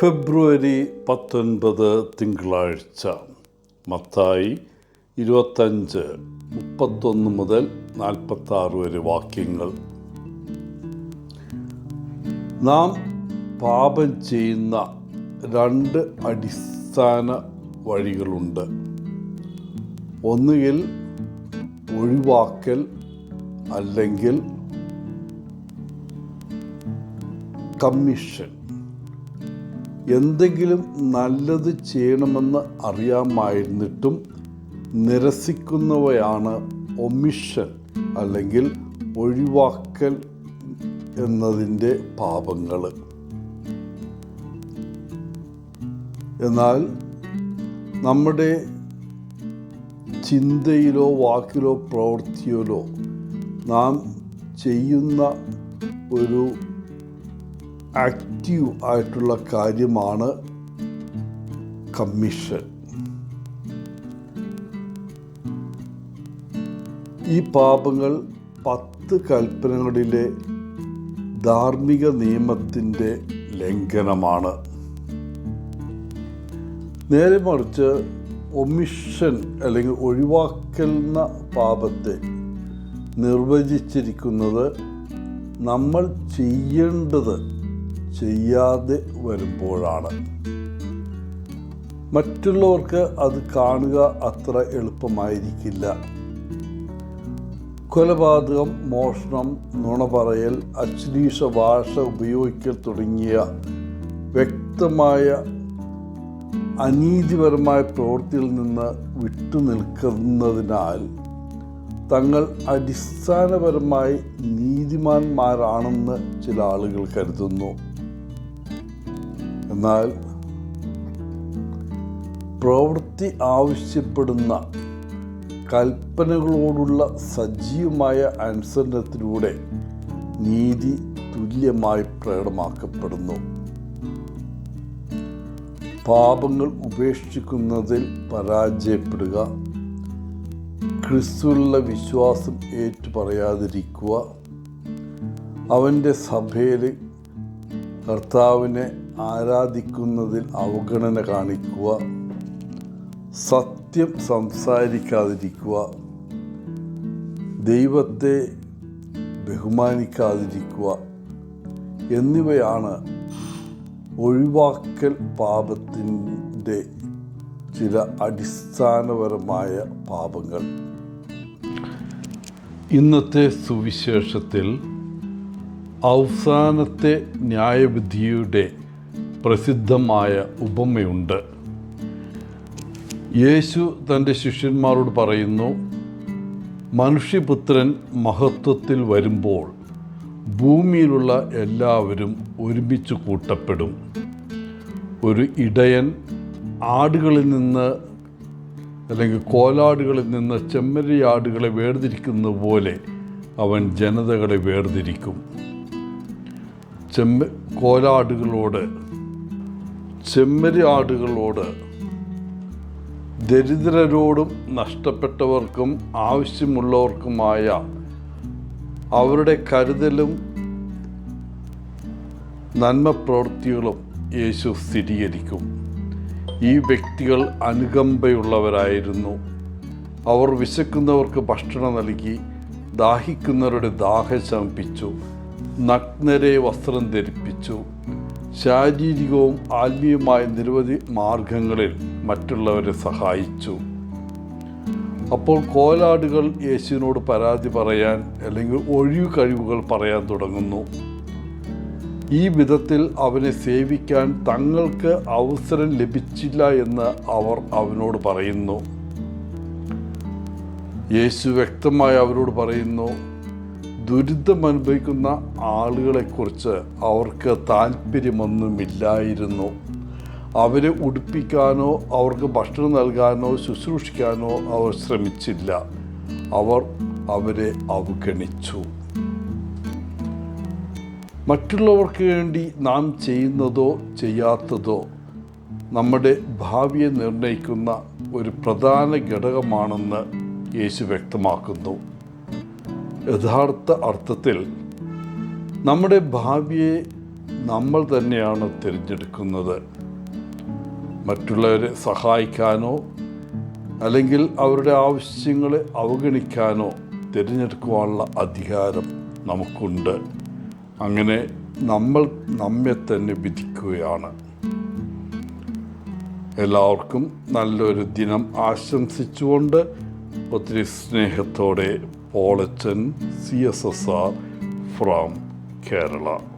ഫെബ്രുവരി 19 തിങ്കളാഴ്ച. മത്തായി 25:31 മുതൽ 46 വരെ വാക്യങ്ങൾ. നാം പാപം ചെയ്യുന്ന രണ്ട് അടിസ്ഥാന വഴികളുണ്ട്. ഒന്നുകിൽ ഒഴിവാക്കൽ, അല്ലെങ്കിൽ കമ്മീഷൻ. എന്തെങ്കിലും നല്ലത് ചെയ്യണമെന്ന് അറിയാമായിരുന്നിട്ടും നിരസിക്കുന്നവയാണ് ഒമിഷൻ അല്ലെങ്കിൽ ഒഴിവാക്കൽ എന്നതിൻ്റെ പാപങ്ങൾ. എന്നാൽ നമ്മുടെ ചിന്തയിലോ വാക്കിലോ പ്രവൃത്തിയിലോ നാം ചെയ്യുന്ന ഒരു ആക്റ്റീവ് ആയിട്ടുള്ള കാര്യമാണ് കമ്മീഷൻ. ഈ പാപങ്ങൾ 10 കൽപ്പനകളിലെ ധാർമ്മിക നിയമത്തിൻ്റെ ലംഘനമാണ്. നേരെ മറിച്ച് ഒമിഷൻ അല്ലെങ്കിൽ ഒഴിവാക്കൽ എന്ന പാപത്തെ നിർവചിച്ചിരിക്കുന്നത് നമ്മൾ ചെയ്യേണ്ടത് ചെയ്യാതെ വരുമ്പോഴാണ്. മറ്റുള്ളവർക്ക് അത് കാണുക അത്ര എളുപ്പമായിരിക്കില്ല. കൊലപാതകം, മോഷണം, നുണ പറയൽ, അശ്ലീല ഭാഷ ഉപയോഗിക്കൽ തുടങ്ങിയ വ്യക്തമായ അനീതിപരമായ പ്രവൃത്തിയിൽ നിന്ന് വിട്ടുനിൽക്കുന്നതിനാൽ തങ്ങൾ അടിസ്ഥാനപരമായി നീതിമാന്മാരാണെന്ന് ചില ആളുകൾ കരുതുന്നു. എന്നാൽ പ്രവൃത്തി ആവശ്യപ്പെടുന്ന കൽപ്പനകളോടുള്ള സജീവമായ അനുസരണത്തിലൂടെ നീതി തുല്യമായി പ്രകടമാക്കപ്പെടുന്നു. പാപങ്ങൾ ഉപേക്ഷിക്കുന്നതിൽ പരാജയപ്പെടുക, ക്രിസ്തുവിലുള്ള വിശ്വാസം ഏറ്റുപറയാതിരിക്കുക, അവൻ്റെ സഭയിൽ കർത്താവിനെ ആരാധിക്കുന്നതിൽ അവഗണന കാണിക്കുക, സത്യം സംസാരിക്കാതിരിക്കുക, ദൈവത്തെ ബഹുമാനിക്കാതിരിക്കുക എന്നിവയാണ് ഒഴിവാക്കൽ പാപത്തിൻ്റെ ചില അടിസ്ഥാനപരമായ പാപങ്ങൾ. ഇന്നത്തെ സുവിശേഷത്തിൽ അവസാനത്തെ ന്യായവിധിയുടെ പ്രസിദ്ധമായ ഉപമയുണ്ട്. യേശു തൻ്റെ ശിഷ്യന്മാരോട് പറയുന്നു, മനുഷ്യപുത്രൻ മഹത്വത്തിൽ വരുമ്പോൾ ഭൂമിയിലുള്ള എല്ലാവരും ഒരുമിച്ച് കൂട്ടപ്പെടും. ഒരു ഇടയൻ ആടുകളിൽ നിന്ന് അല്ലെങ്കിൽ കോലാടുകളിൽ നിന്ന് ചെമ്മരിയാടുകളെ വേർതിരിക്കുന്ന പോലെ അവൻ ജനതകളെ വേർതിരിക്കും. കോലാടുകളോട്, ചെമ്മരിയാടുകളോട്, ദരിദ്രരോടും നഷ്ടപ്പെട്ടവർക്കും ആവശ്യമുള്ളവർക്കുമായ അവരുടെ കരുതലും നന്മ പ്രവൃത്തികളും യേശു സ്ഥിരീകരിക്കും. ഈ വ്യക്തികൾ അനുകമ്പയുള്ളവരായിരുന്നു. അവർ വിശക്കുന്നവർക്ക് ഭക്ഷണം നൽകി, ദാഹിക്കുന്നവരുടെ ദാഹം ശമിപ്പിച്ചു, നഗ്നരെ വസ്ത്രം ധരിപ്പിച്ചു, ശാരീരികവും ആത്മീയമായ നിരവധി മാർഗങ്ങളിൽ മറ്റുള്ളവരെ സഹായിച്ചു. അപ്പോൾ കോലാടുകൾ യേശുവിനോട് പരാതി പറയാൻ അല്ലെങ്കിൽ ഒഴിവ് കഴിവുകൾ പറയാൻ തുടങ്ങുന്നു. ഈ വിധത്തിൽ അവനെ സേവിക്കാൻ തങ്ങൾക്ക് അവസരം ലഭിച്ചില്ല എന്ന് അവർ അവനോട് പറയുന്നു. യേശു വ്യക്തമായി അവരോട് പറയുന്നു, ദുരിതം അനുഭവിക്കുന്ന ആളുകളെക്കുറിച്ച് അവർക്ക് താല്പര്യമൊന്നുമില്ലായിരുന്നു. അവരെ ഉടുപ്പിക്കാനോ അവർക്ക് ഭക്ഷണം നൽകാനോ ശുശ്രൂഷിക്കാനോ അവർ ശ്രമിച്ചില്ല. അവർ അവരെ അവഗണിച്ചു. മറ്റുള്ളവർക്ക് വേണ്ടി നാം ചെയ്യുന്നതോ ചെയ്യാത്തതോ നമ്മുടെ ഭാവിയെ നിർണ്ണയിക്കുന്ന ഒരു പ്രധാന ഘടകമാണെന്ന് യേശു വ്യക്തമാക്കുന്നു. യഥാർത്ഥ അർത്ഥത്തിൽ നമ്മുടെ ഭാവിയെ നമ്മൾ തന്നെയാണ് തിരഞ്ഞെടുക്കുന്നത്. മറ്റുള്ളവരെ സഹായിക്കാനോ അല്ലെങ്കിൽ അവരുടെ ആവശ്യങ്ങളെ അവഗണിക്കാനോ തിരഞ്ഞെടുക്കുവാനുള്ള അധികാരം നമുക്കുണ്ട്. അങ്ങനെ നമ്മൾ നമ്മെ തന്നെ വിധിക്കുകയാണ്. എല്ലാവർക്കും നല്ലൊരു ദിനം ആശംസിച്ചുകൊണ്ട് ഒത്തിരി സ്നേഹത്തോടെ പോളച്ചൻ CSSR ഫ്രം കേരള.